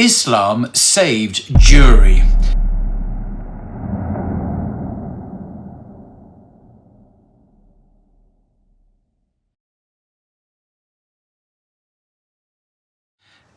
Islam saved Jewry.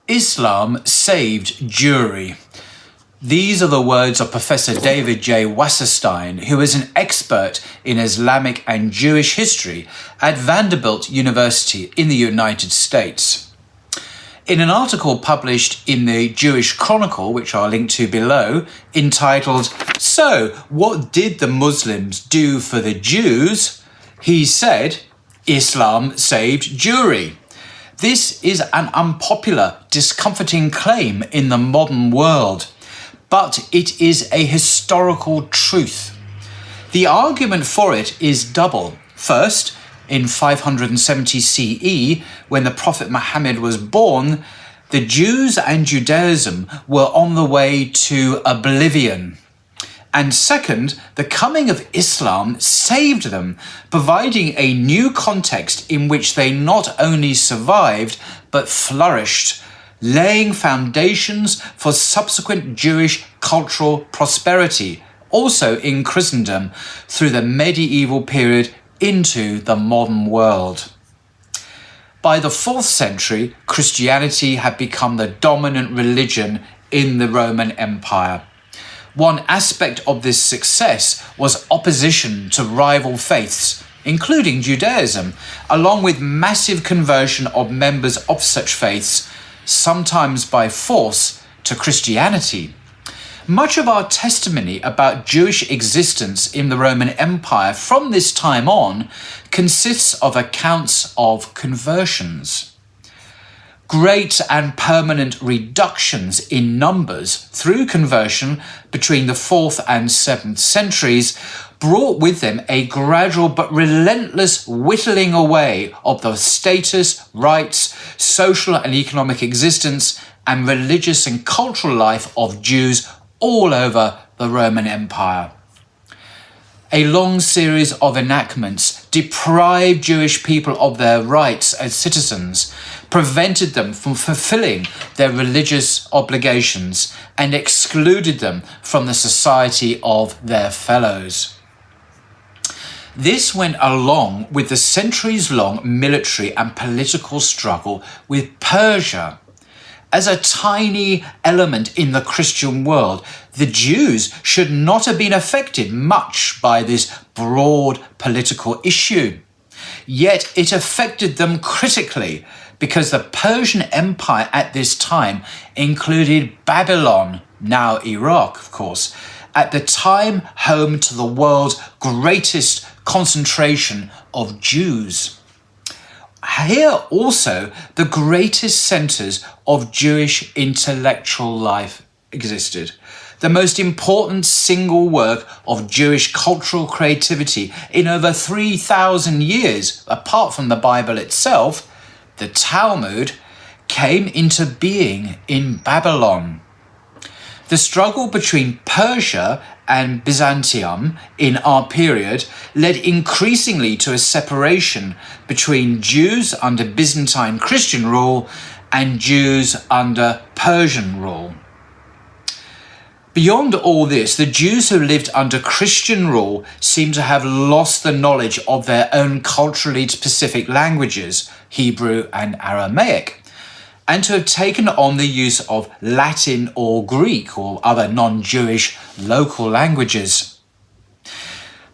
Islam saved Jewry. These are the words of Professor David J. Wasserstein, who is an expert in Islamic and Jewish history at Vanderbilt University in the United States. In an article published in the Jewish Chronicle, which I'll link to below, entitled, "So, what did the Muslims do for the Jews?" he said, Islam saved Jewry. This is an unpopular, discomforting claim in the modern world, but it is a historical truth. The argument for it is double. First, in 570 CE, when the Prophet Muhammad was born, the Jews and Judaism were on the way to oblivion. And second, the coming of Islam saved them, providing a new context in which they not only survived, but flourished, laying foundations for subsequent Jewish cultural prosperity, also in Christendom, through the medieval period into the modern world. By the 4th century, Christianity had become the dominant religion in the Roman Empire. One aspect of this success was opposition to rival faiths, including Judaism, along with massive conversion of members of such faiths, sometimes by force, to Christianity. Much of our testimony about Jewish existence in the Roman Empire from this time on consists of accounts of conversions. Great and permanent reductions in numbers through conversion between the 4th and 7th centuries brought with them a gradual but relentless whittling away of the status, rights, social and economic existence, and religious and cultural life of Jews all over the Roman Empire. A long series of enactments deprived Jewish people of their rights as citizens, prevented them from fulfilling their religious obligations, and excluded them from the society of their fellows. This went along with the centuries-long military and political struggle with Persia. As a tiny element in the Christian world, the Jews should not have been affected much by this broad political issue. Yet it affected them critically because the Persian Empire at this time included Babylon, now Iraq, of course, at the time home to the world's greatest concentration of Jews. Here also, the greatest centres of Jewish intellectual life existed. The most important single work of Jewish cultural creativity in over 3,000 years, apart from the Bible itself, the Talmud, came into being in Babylon. The struggle between Persia and Byzantium in our period led increasingly to a separation between Jews under Byzantine Christian rule and Jews under Persian rule. Beyond all this, the Jews who lived under Christian rule seem to have lost the knowledge of their own culturally specific languages, Hebrew and Aramaic, and to have taken on the use of Latin or Greek or other non-Jewish local languages.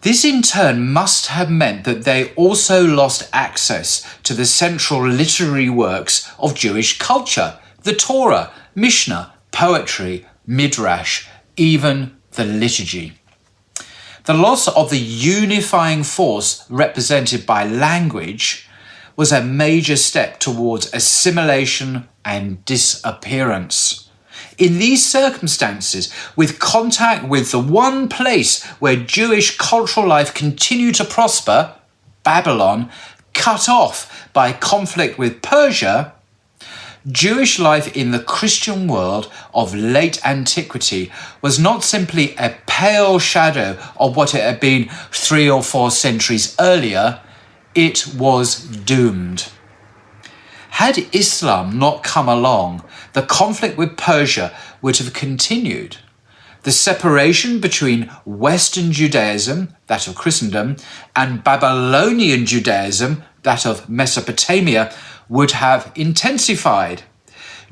This in turn must have meant that they also lost access to the central literary works of Jewish culture, the Torah, Mishnah, poetry, Midrash, even the liturgy. The loss of the unifying force represented by language was a major step towards assimilation and disappearance. In these circumstances, with contact with the one place where Jewish cultural life continued to prosper, Babylon, cut off by conflict with Persia, Jewish life in the Christian world of late antiquity was not simply a pale shadow of what it had been 3 or 4 centuries earlier, it was doomed. Had Islam not come along, the conflict with Persia would have continued. The separation between Western Judaism, that of Christendom, and Babylonian Judaism, that of Mesopotamia, would have intensified.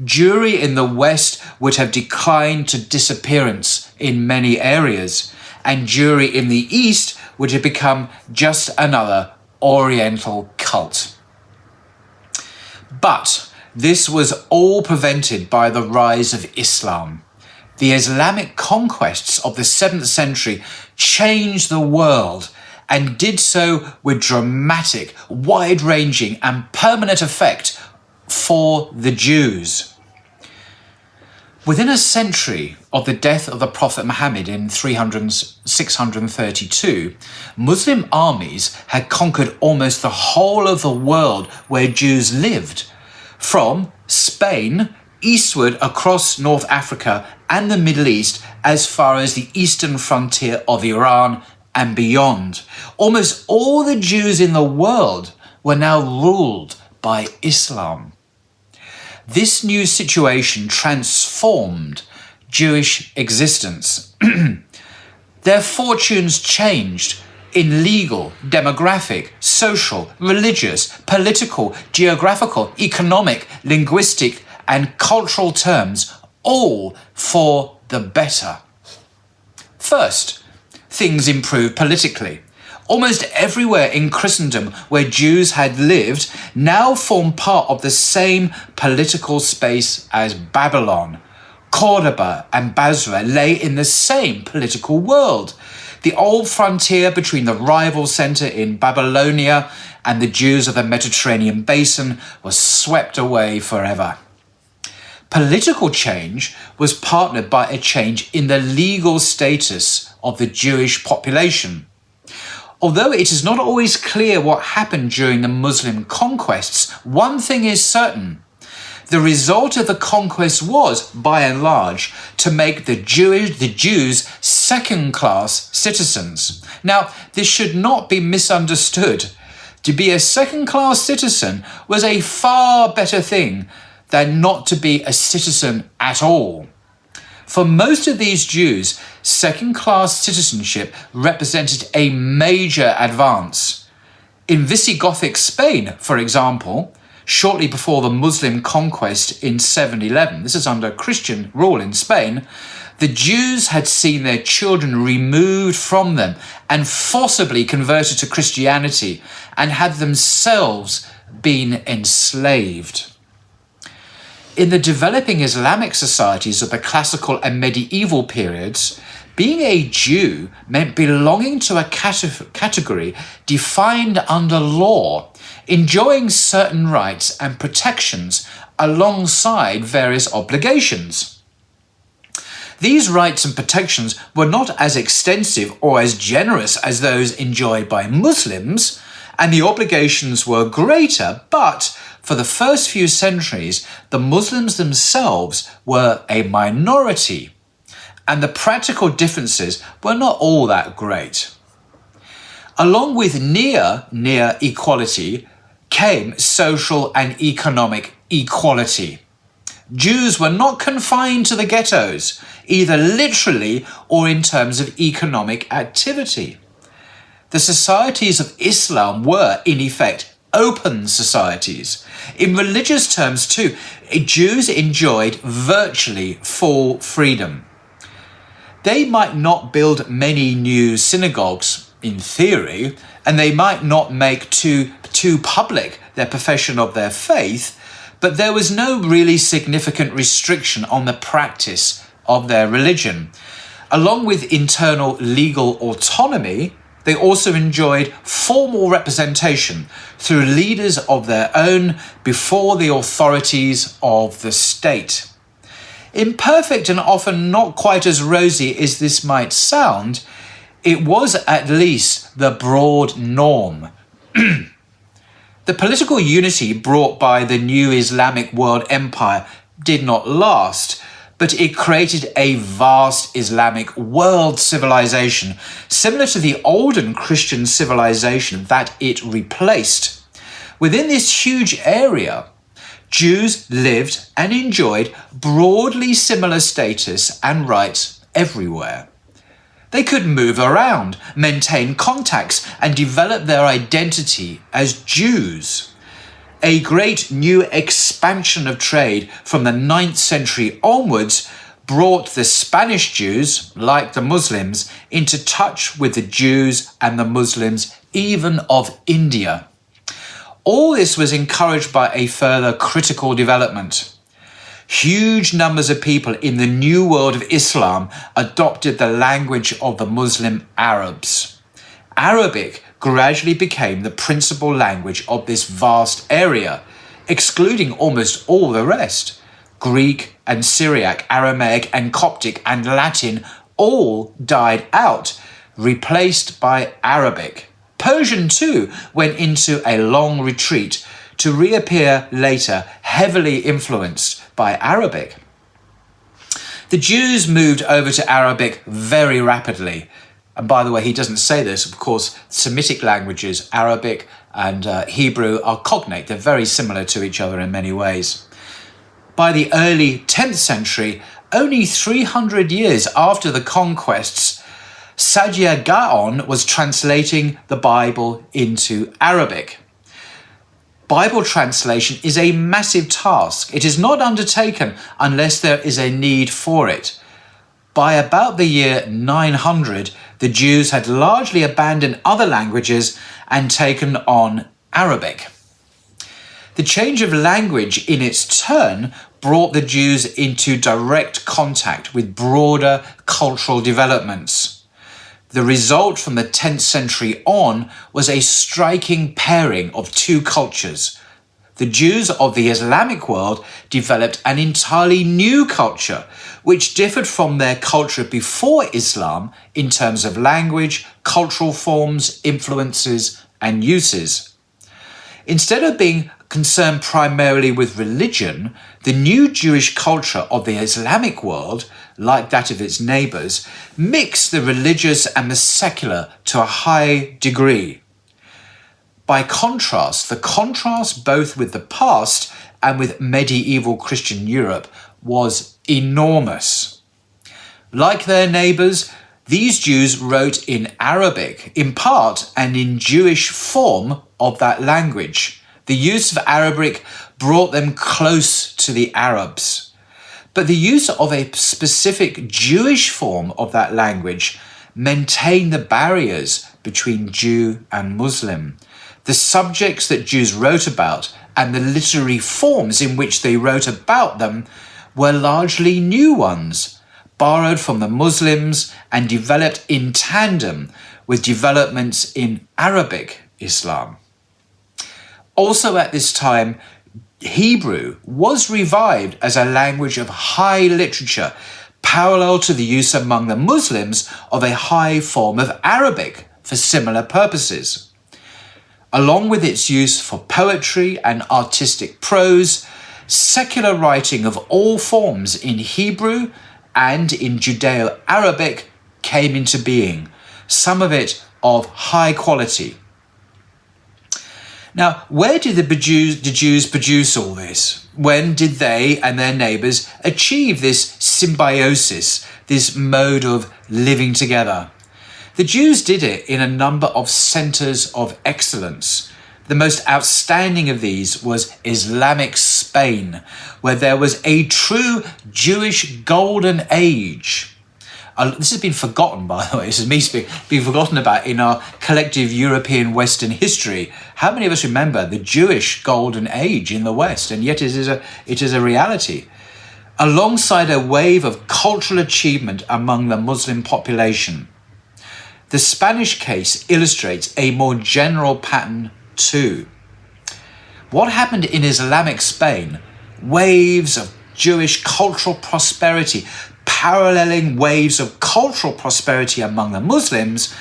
Jewry in the West would have declined to disappearance in many areas, and Jewry in the East would have become just another Oriental cult. But this was all prevented by the rise of Islam. The Islamic conquests of the 7th century changed the world and did so with dramatic, wide-ranging and permanent effect for the Jews. Within a century of the death of the Prophet Muhammad in 632, Muslim armies had conquered almost the whole of the world where Jews lived, from Spain eastward across North Africa and the Middle East as far as the eastern frontier of Iran and beyond. Almost all the Jews in the world were now ruled by Islam. This new situation transformed Jewish existence. Their fortunes changed in legal, demographic, social, religious, political, geographical, economic, linguistic, and cultural terms, all for the better. First, things improved politically. Almost everywhere in Christendom where Jews had lived now formed part of the same political space as Babylon. Cordoba and Basra lay in the same political world. The old frontier between the rival centre in Babylonia and the Jews of the Mediterranean basin was swept away forever. Political change was partnered by a change in the legal status of the Jewish population. Although it is not always clear what happened during the Muslim conquests, one thing is certain. The result of the conquest was, by and large, to make the Jews second-class citizens. Now, this should not be misunderstood. To be a second-class citizen was a far better thing than not to be a citizen at all. For most of these Jews, second-class citizenship represented a major advance. In Visigothic Spain, for example, shortly before the Muslim conquest in 711, this is under Christian rule in Spain, the Jews had seen their children removed from them and forcibly converted to Christianity and had themselves been enslaved. In the developing Islamic societies of the classical and medieval periods, being a Jew meant belonging to a category defined under law, enjoying certain rights and protections alongside various obligations. These rights and protections were not as extensive or as generous as those enjoyed by Muslims, and the obligations were greater, but for the first few centuries, the Muslims themselves were a minority, and the practical differences were not all that great. Along with near equality came social and economic equality. Jews were not confined to the ghettos, either literally or in terms of economic activity. The societies of Islam were, in effect, open societies. In religious terms too, Jews enjoyed virtually full freedom. They might not build many new synagogues in theory, and they might not make too public their profession of their faith, but there was no really significant restriction on the practice of their religion. Along with internal legal autonomy, they also enjoyed formal representation through leaders of their own before the authorities of the state. Imperfect and often not quite as rosy as this might sound, it was at least the broad norm. The political unity brought by the new Islamic world empire did not last, but it created a vast Islamic world civilization, similar to the olden Christian civilization that it replaced. Within this huge area, Jews lived and enjoyed broadly similar status and rights everywhere. They could move around, maintain contacts, and develop their identity as Jews. A great new expansion of trade from the 9th century onwards brought the Spanish Jews, like the Muslims, into touch with the Jews and the Muslims, even of India. All this was encouraged by a further critical development. Huge numbers of people in the new world of Islam adopted the language of the Muslim Arabs. Arabic gradually became the principal language of this vast area, excluding almost all the rest. Greek and Syriac, Aramaic and Coptic and Latin all died out, replaced by Arabic. Persian too went into a long retreat to reappear later heavily influenced by Arabic. The Jews moved over to Arabic very rapidly. And by the way, he doesn't say this, of course, Semitic languages, Arabic and Hebrew, are cognate. They're very similar to each other in many ways. By the early 10th century, only 300 years after the conquests, Saadia Gaon was translating the Bible into Arabic. Bible translation is a massive task. It is not undertaken unless there is a need for it. By about the year 900, the Jews had largely abandoned other languages and taken on Arabic. The change of language in its turn brought the Jews into direct contact with broader cultural developments. The result from the 10th century on was a striking pairing of two cultures. The Jews of the Islamic world developed an entirely new culture, which differed from their culture before Islam in terms of language, cultural forms, influences, and uses. Instead of being concerned primarily with religion, the new Jewish culture of the Islamic world, like that of its neighbours, mixed the religious and the secular to a high degree. By contrast, the contrast both with the past and with medieval Christian Europe was enormous. Like their neighbours, these Jews wrote in Arabic, in part and in Jewish form of that language. The use of Arabic brought them close to the Arabs. But the use of a specific Jewish form of that language maintained the barriers between Jew and Muslim. The subjects that Jews wrote about and the literary forms in which they wrote about them were largely new ones, borrowed from the Muslims and developed in tandem with developments in Arabic Islam. Also at this time, Hebrew was revived as a language of high literature, parallel to the use among the Muslims of a high form of Arabic for similar purposes. Along with its use for poetry and artistic prose, secular writing of all forms in Hebrew and in Judeo-Arabic came into being, some of it of high quality. Now, where did the Jews produce all this? When did they and their neighbours achieve this symbiosis, this mode of living together? The Jews did it in a number of centres of excellence. The most outstanding of these was Islamic Spain, where there was a true Jewish golden age. This has been forgotten, by the way. This is me speaking, been forgotten about in our collective European Western history. How many of us remember the Jewish golden age in the West? And yet it is a reality. Alongside a wave of cultural achievement among the Muslim population, the Spanish case illustrates a more general pattern too. What happened in Islamic Spain? Waves of Jewish cultural prosperity, paralleling waves of cultural prosperity among the Muslims,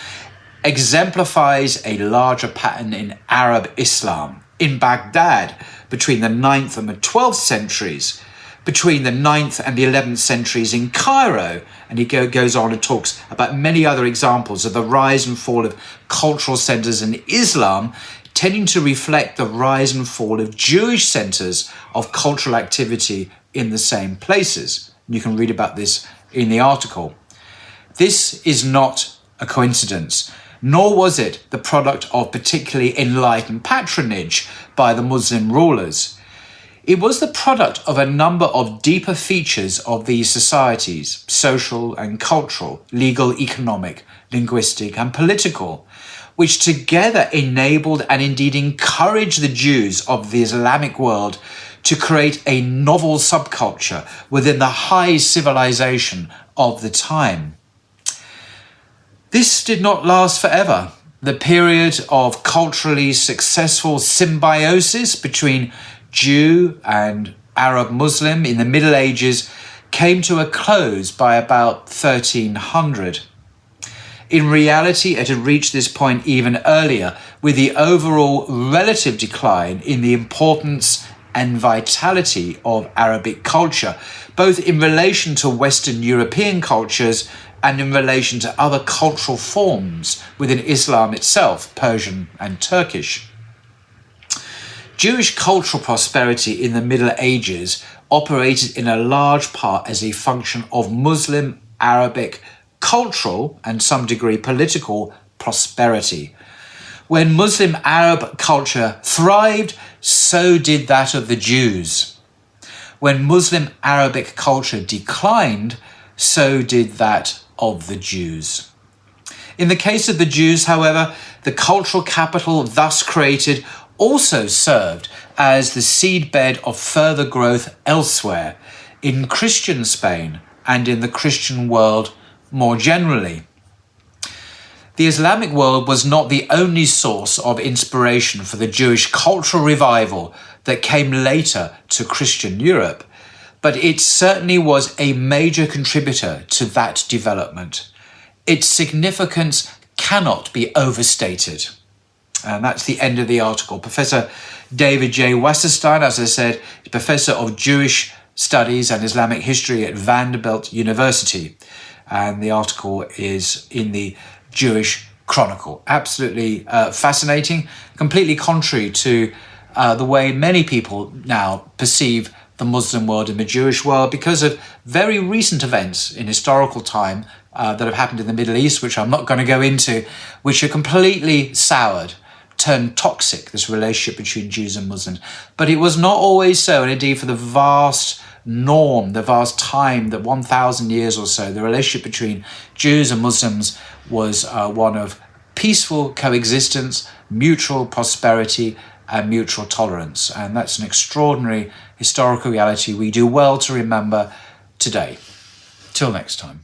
exemplifies a larger pattern in Arab Islam. In Baghdad, between the 9th and the 12th centuries, between the 9th and the 11th centuries in Cairo, and he goes on and talks about many other examples of the rise and fall of cultural centres in Islam, tending to reflect the rise and fall of Jewish centers of cultural activity in the same places. You can read about this in the article. This is not a coincidence, nor was it the product of particularly enlightened patronage by the Muslim rulers. It was the product of a number of deeper features of these societies, social and cultural, legal, economic, linguistic and political, which together enabled and indeed encouraged the Jews of the Islamic world to create a novel subculture within the high civilization of the time. This did not last forever. The period of culturally successful symbiosis between Jew and Arab Muslim in the Middle Ages came to a close by about 1300. In reality, it had reached this point even earlier, with the overall relative decline in the importance and vitality of Arabic culture, both in relation to Western European cultures and in relation to other cultural forms within Islam itself, Persian and Turkish. Jewish cultural prosperity in the Middle Ages operated in a large part as a function of Muslim Arabic cultural and some degree political prosperity. When Muslim Arab culture thrived, so did that of the Jews. When Muslim Arabic culture declined, so did that of the Jews. In the case of the Jews, however, the cultural capital thus created also served as the seedbed of further growth elsewhere, in Christian Spain and in the Christian world more generally. The Islamic world was not the only source of inspiration for the Jewish cultural revival that came later to Christian Europe, but it certainly was a major contributor to that development. Its significance cannot be overstated. And that's the end of the article. Professor David J. Wasserstein, as I said, is Professor of Jewish Studies and Islamic History at Vanderbilt University. And the article is in the Jewish Chronicle. Absolutely fascinating, completely contrary to the way many people now perceive the Muslim world and the Jewish world because of very recent events in historical time that have happened in the Middle East, which I'm not going to go into, which are completely soured, turned toxic, this relationship between Jews and Muslims. But it was not always so, and indeed for the vast norm, the vast time, that 1,000 years or so, the relationship between Jews and Muslims was one of peaceful coexistence, mutual prosperity, and mutual tolerance. And that's an extraordinary historical reality we do well to remember today. Till next time.